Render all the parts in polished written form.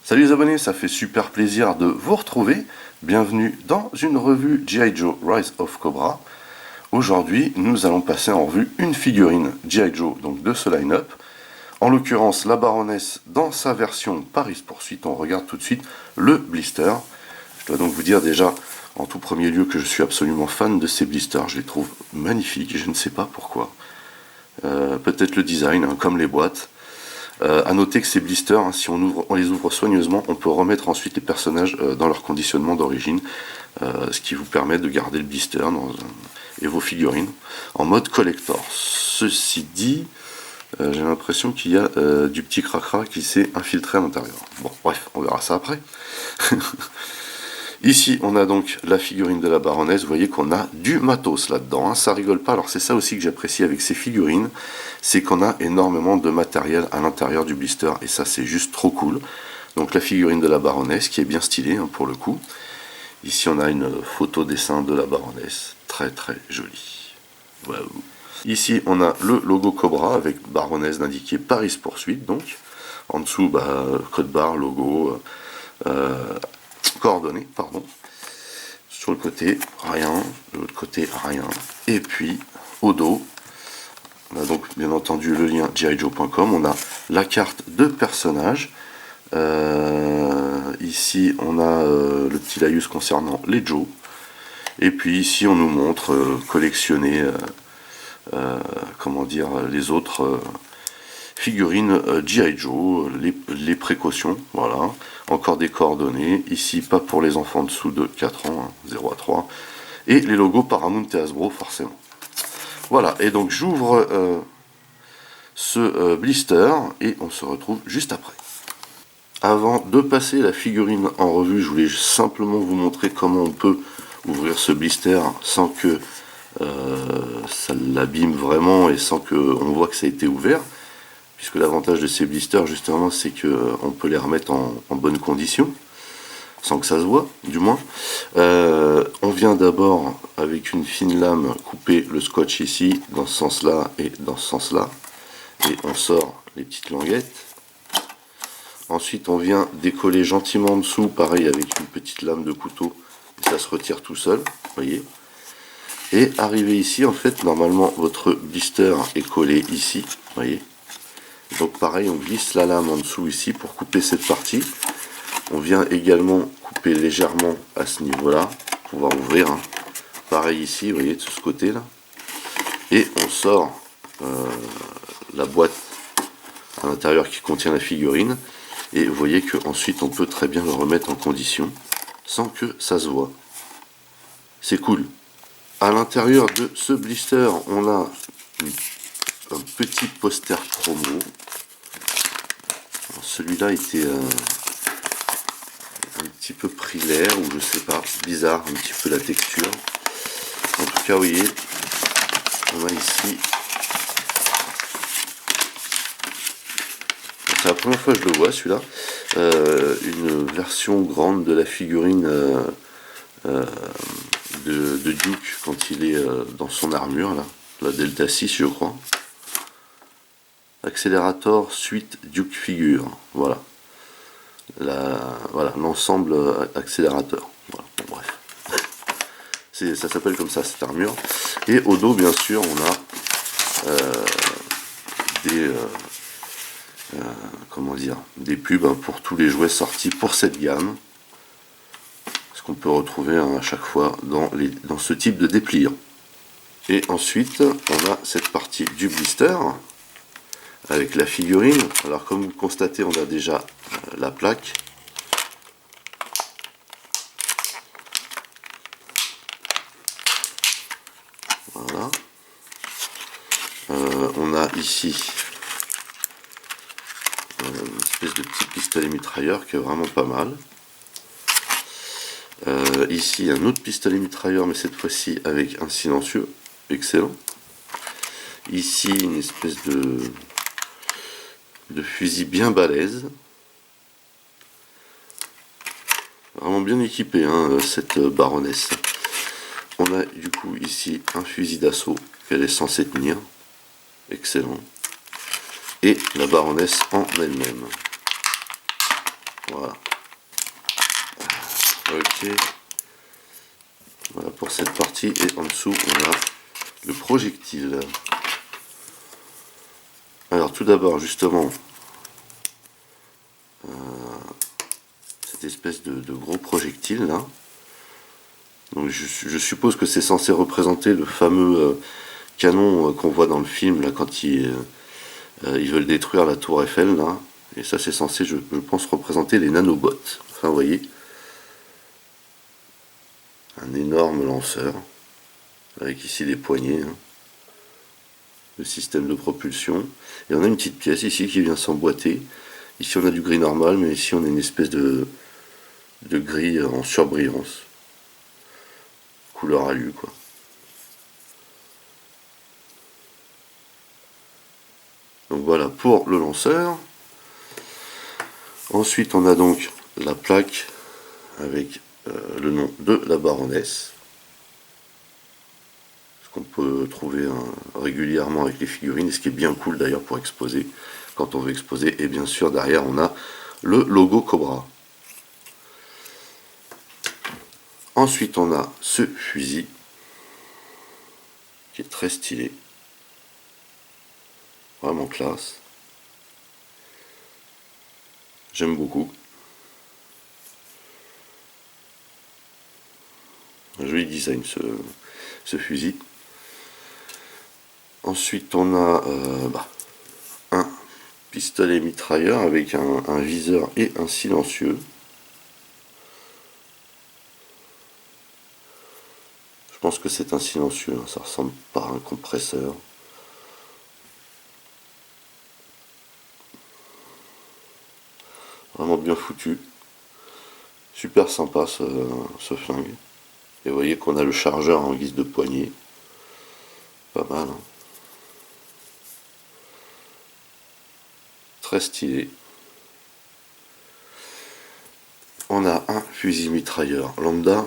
Salut les abonnés, ça fait super plaisir de vous retrouver. Bienvenue dans une revue G.I. Joe Rise of Cobra. Aujourd'hui, nous allons passer en revue une figurine G.I. Joe, donc de ce line-up. En l'occurrence, la Baroness dans sa version Paris Poursuite. On regarde tout de suite le blister. Je dois donc vous dire déjà, en tout premier lieu, que je suis absolument fan de ces blisters. Je les trouve magnifiques, je ne sais pas pourquoi. Peut-être le design, hein, comme les boîtes. À noter que ces blisters, hein, si on les ouvre soigneusement, on peut remettre ensuite les personnages dans leur conditionnement d'origine, ce qui vous permet de garder le blister et vos figurines en mode collector. Ceci dit, j'ai l'impression qu'il y a du petit cracra qui s'est infiltré à l'intérieur. Bon, bref, on verra ça après. Ici, on a donc la figurine de la Baroness. Vous voyez qu'on a du matos là-dedans, hein. Ça rigole pas. Alors c'est ça aussi que j'apprécie avec ces figurines, c'est qu'on a énormément de matériel à l'intérieur du blister, et ça c'est juste trop cool. Donc la figurine de la Baroness qui est bien stylée, hein, pour le coup. Ici on a une photo dessin de la Baroness, très très jolie. Waouh. Ici on a le logo Cobra avec Baroness d'indiquer Paris Poursuite, donc en dessous code barre, logo, coordonnées, pardon. Sur le côté, rien. De l'autre côté, rien. Et puis, au dos, on a donc bien entendu le lien gijoe.com. On a la carte de personnage. Ici, on a le petit laïus concernant les Joe. Et puis ici, on nous montre collectionner, comment dire, les autres figurines G.I. Joe, les précautions, voilà. Encore des coordonnées, ici pas pour les enfants dessous de 4 ans, hein, 0 à 3, et les logos Paramount et Hasbro forcément. Voilà, et donc j'ouvre ce blister, et on se retrouve juste après. Avant de passer la figurine en revue, je voulais simplement vous montrer comment on peut ouvrir ce blister sans que ça l'abîme vraiment, et sans qu'on voit que ça a été ouvert. Puisque l'avantage de ces blisters, justement, c'est qu'on peut les remettre en bonne condition, sans que ça se voit, du moins. On vient d'abord, avec une fine lame, couper le scotch ici, dans ce sens-là et dans ce sens-là. Et on sort les petites languettes. Ensuite, on vient décoller gentiment en dessous, pareil, avec une petite lame de couteau. Et ça se retire tout seul, vous voyez. Et arrivé ici, en fait, normalement, votre blister est collé ici, vous voyez. Donc pareil, on glisse la lame en dessous ici pour couper cette partie. On vient également couper légèrement à ce niveau-là, pour pouvoir ouvrir, hein. Pareil ici, vous voyez, de ce côté-là. Et on sort la boîte à l'intérieur qui contient la figurine. Et vous voyez qu'ensuite on peut très bien le remettre en condition sans que ça se voit. C'est cool. À l'intérieur de ce blister, on a un petit poster promo. Celui-là était un petit peu pris l'air, ou je sais pas, bizarre un petit peu la texture. En tout cas, vous voyez, on a ici, c'est la première fois que je le vois celui-là, une version grande de la figurine de Duke quand il est dans son armure, là, la Delta 6 je crois. Accélérateur suite Duke figure, voilà. Voilà l'ensemble accélérateur. Voilà, bon, bref. Ça s'appelle comme ça, cette armure. Et au dos, bien sûr, on a comment dire, des pubs, hein, pour tous les jouets sortis pour cette gamme. Ce qu'on peut retrouver, hein, à chaque fois dans ce type de dépliant. Et ensuite, on a cette partie du blister avec la figurine. Alors comme vous le constatez, on a déjà la plaque. Voilà. On a ici une espèce de petit pistolet mitrailleur qui est vraiment pas mal. Ici un autre pistolet mitrailleur, mais cette fois-ci avec un silencieux, excellent. Ici une espèce de fusil bien balèze, vraiment bien équipé, hein, cette Baroness. On a du coup ici un fusil d'assaut qu'elle est censée tenir, excellent, et la Baroness en elle-même. Voilà. Ok. Voilà pour cette partie. Et en dessous, on a le projectile. Alors tout d'abord, justement, cette espèce de gros projectile là. Donc je suppose que c'est censé représenter le fameux canon qu'on voit dans le film là quand ils veulent détruire la tour Eiffel là. Et ça c'est censé, je pense, représenter les nanobots. Enfin vous voyez, un énorme lanceur avec ici des poignées, hein, le système de propulsion. Et on a une petite pièce ici qui vient s'emboîter. Ici on a du gris normal, mais ici on a une espèce de gris en surbrillance. Couleur alu quoi. Donc voilà pour le lanceur. Ensuite on a donc la plaque avec le nom de la baronesse. Ce qu'on peut trouver régulièrement avec les figurines, et ce qui est bien cool d'ailleurs pour exposer, quand on veut exposer. Et bien sûr derrière on a le logo Cobra. Ensuite on a ce fusil qui est très stylé, vraiment classe. J'aime beaucoup. Un joli design ce fusil. Ensuite on a un pistolet mitrailleur avec un viseur et un silencieux. Je pense que c'est un silencieux, hein, ça ressemble pas à un compresseur. Vraiment bien foutu. Super sympa ce flingue. Et vous voyez qu'on a le chargeur en guise de poignée. Pas mal. Hein. Très stylé. On a un fusil mitrailleur lambda.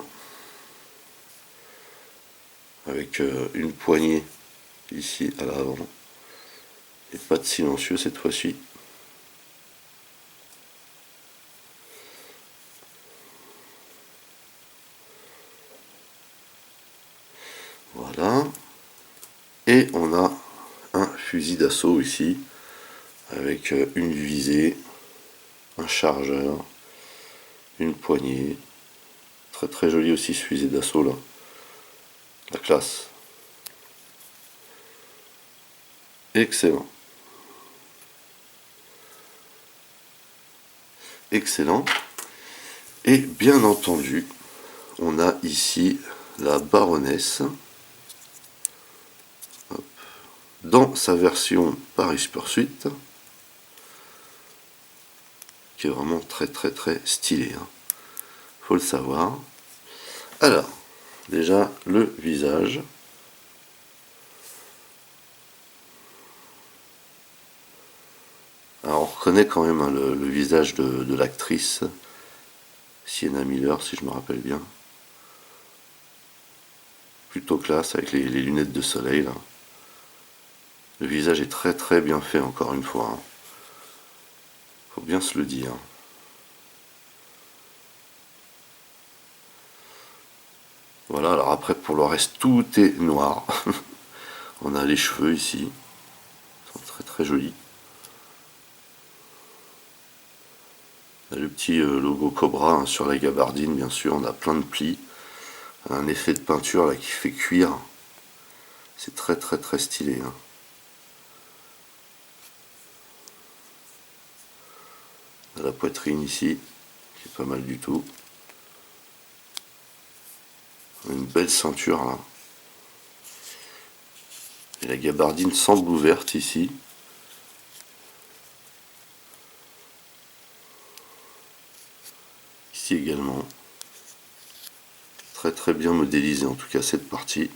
Avec une poignée ici à l'avant. Et pas de silencieux cette fois-ci. Voilà. Et on a un fusil d'assaut ici, avec une visée, un chargeur, une poignée. Très très joli aussi ce fusil d'assaut là. La classe. Excellent. Excellent. Et bien entendu, on a ici la baronesse. Hop. Dans sa version Paris Pursuit, qui est vraiment très très très stylé. Hein. Faut le savoir. Alors, déjà le visage. Alors on reconnaît quand même hein, le visage de l'actrice Sienna Miller, si je me rappelle bien. Plutôt classe avec les lunettes de soleil là. Le visage est très très bien fait encore une fois. Hein. Faut bien se le dire. Voilà, alors après pour le reste tout est noir. On a les cheveux ici. Ils sont très très jolis. On a le petit logo Cobra hein, sur la gabardine bien sûr. On a plein de plis. Un effet de peinture là qui fait cuir. C'est très très très stylé. Hein. On a la poitrine ici, qui est pas mal du tout. On a une belle ceinture là. Et la gabardine semble ouverte ici. Ici également. Très très bien modélisé en tout cas cette partie.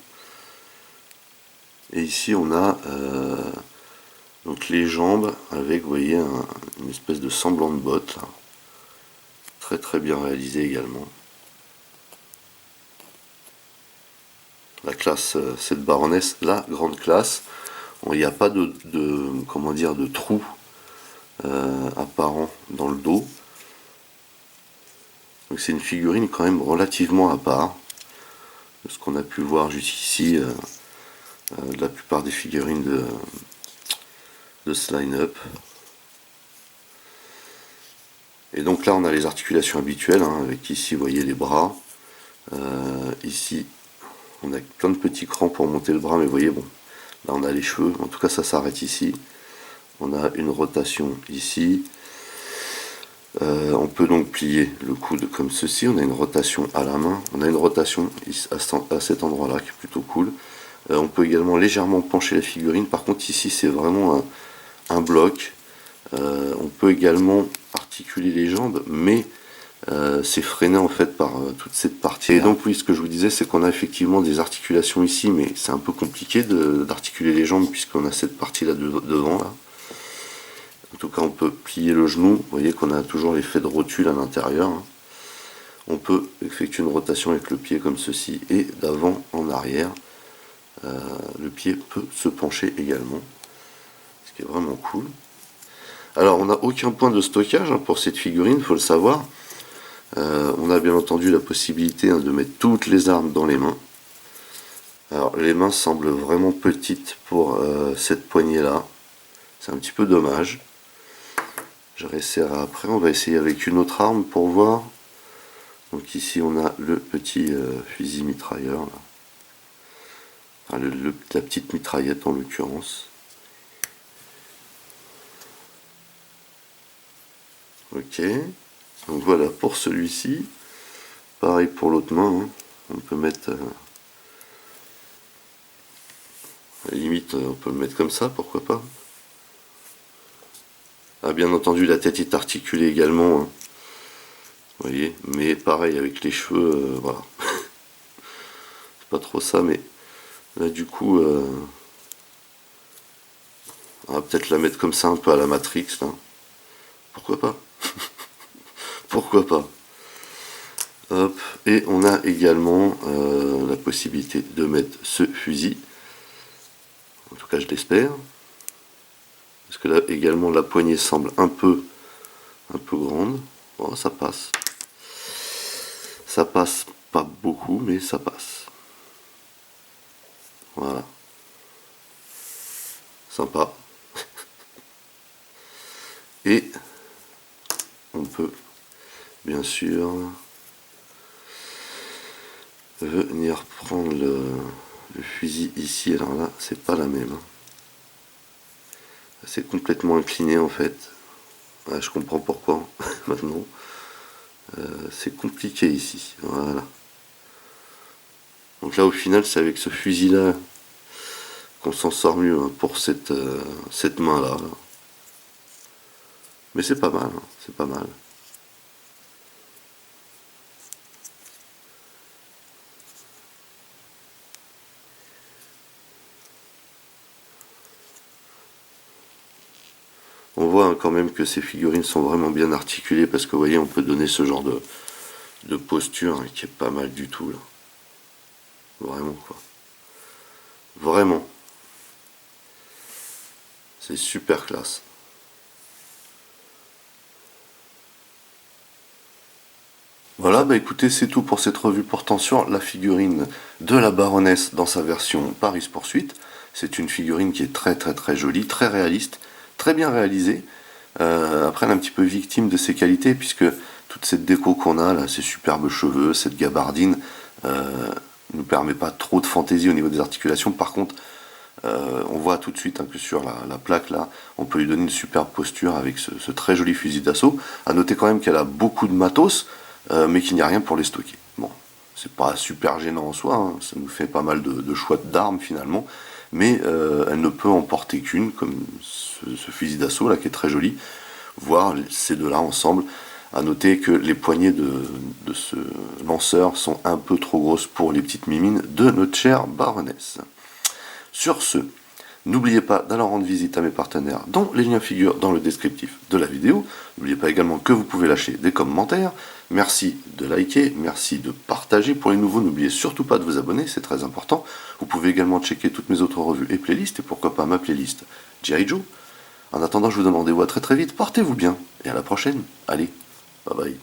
Et ici on a donc les jambes avec, vous voyez, une espèce de semblant de botte. Là. Très très bien réalisé également. La classe, cette baronesse, la grande classe. Il n'y a pas comment dire, de trou apparent dans le dos. Donc c'est une figurine quand même relativement à part de ce qu'on a pu voir jusqu'ici de la plupart des figurines de ce line-up. Et donc là on a les articulations habituelles, hein, avec ici vous voyez les bras. Ici on a plein de petits crans pour monter le bras, mais vous voyez, bon, là on a les cheveux, en tout cas ça s'arrête ici. On a une rotation ici. On peut donc plier le coude comme ceci, on a une rotation à la main, on a une rotation à cet endroit là qui est plutôt cool. On peut également légèrement pencher la figurine, par contre ici c'est vraiment un bloc. On peut également articuler les jambes, mais c'est freiné en fait par toute cette partie. Et donc oui, ce que je vous disais, c'est qu'on a effectivement des articulations ici, mais c'est un peu compliqué d'articuler les jambes puisqu'on a cette partie là devant là. En tout cas, on peut plier le genou. Vous voyez qu'on a toujours l'effet de rotule à l'intérieur. On peut effectuer une rotation avec le pied comme ceci et d'avant en arrière. Le pied peut se pencher également, ce qui est vraiment cool. Alors, on n'a aucun point de stockage pour cette figurine, il faut le savoir. On a bien entendu la possibilité de mettre toutes les armes dans les mains. Alors, les mains semblent vraiment petites pour cette poignée-là. C'est un petit peu dommage. Je réessayerai après, on va essayer avec une autre arme pour voir. Donc ici on a le petit fusil mitrailleur, là. Enfin, la petite mitraillette en l'occurrence. Ok, donc voilà pour celui-ci. Pareil pour l'autre main, hein. On peut mettre... à la limite on peut le mettre comme ça, pourquoi pas. Ah, bien entendu la tête est articulée également, hein. Vous voyez, mais pareil avec les cheveux, voilà. C'est pas trop ça, mais là du coup on va peut-être la mettre comme ça un peu à la Matrix là. Pourquoi pas. Pourquoi pas. Hop. Et on a également la possibilité de mettre ce fusil, en tout cas je l'espère, parce que là également la poignée semble un peu grande. Bon, ça passe pas beaucoup, mais ça passe. Voilà, sympa. Et on peut bien sûr venir prendre le fusil ici. Alors là c'est pas la même, c'est complètement incliné en fait. Ouais, je comprends pourquoi maintenant. C'est compliqué ici, voilà. Donc là au final c'est avec ce fusil là qu'on s'en sort mieux, hein, pour cette main là. Mais c'est pas mal, hein, c'est pas mal. On voit, hein, quand même que ces figurines sont vraiment bien articulées, parce que vous voyez on peut donner ce genre de posture, hein, qui est pas mal du tout là. Vraiment quoi. Vraiment. C'est super classe. Voilà, bah écoutez, c'est tout pour cette revue portant sur la figurine de la Baroness dans sa version Paris Poursuite. C'est une figurine qui est très jolie, très réaliste, très bien réalisée. Après, elle est un petit peu victime de ses qualités, puisque toute cette déco qu'on a, là, ces superbes cheveux, cette gabardine, ne nous permet pas trop de fantaisie au niveau des articulations. Par contre, on voit tout de suite, hein, que sur la plaque là, on peut lui donner une superbe posture avec ce très joli fusil d'assaut. À noter quand même qu'elle a beaucoup de matos, mais qu'il n'y a rien pour les stocker. Bon, c'est pas super gênant en soi, hein, ça nous fait pas mal de choix d'armes finalement, mais elle ne peut en porter qu'une, comme ce fusil d'assaut là qui est très joli, voire ces deux là ensemble. À noter que les poignées de ce lanceur sont un peu trop grosses pour les petites mimines de notre chère Baroness. Sur ce, n'oubliez pas d'aller rendre visite à mes partenaires dont les liens figurent dans le descriptif de la vidéo. N'oubliez pas également que vous pouvez lâcher des commentaires. Merci de liker, merci de partager. Pour les nouveaux, n'oubliez surtout pas de vous abonner, c'est très important. Vous pouvez également checker toutes mes autres revues et playlists, et pourquoi pas ma playlist G.I. Joe. En attendant, je vous donne rendez-vous à très vite, portez-vous bien, et à la prochaine. Allez, bye bye.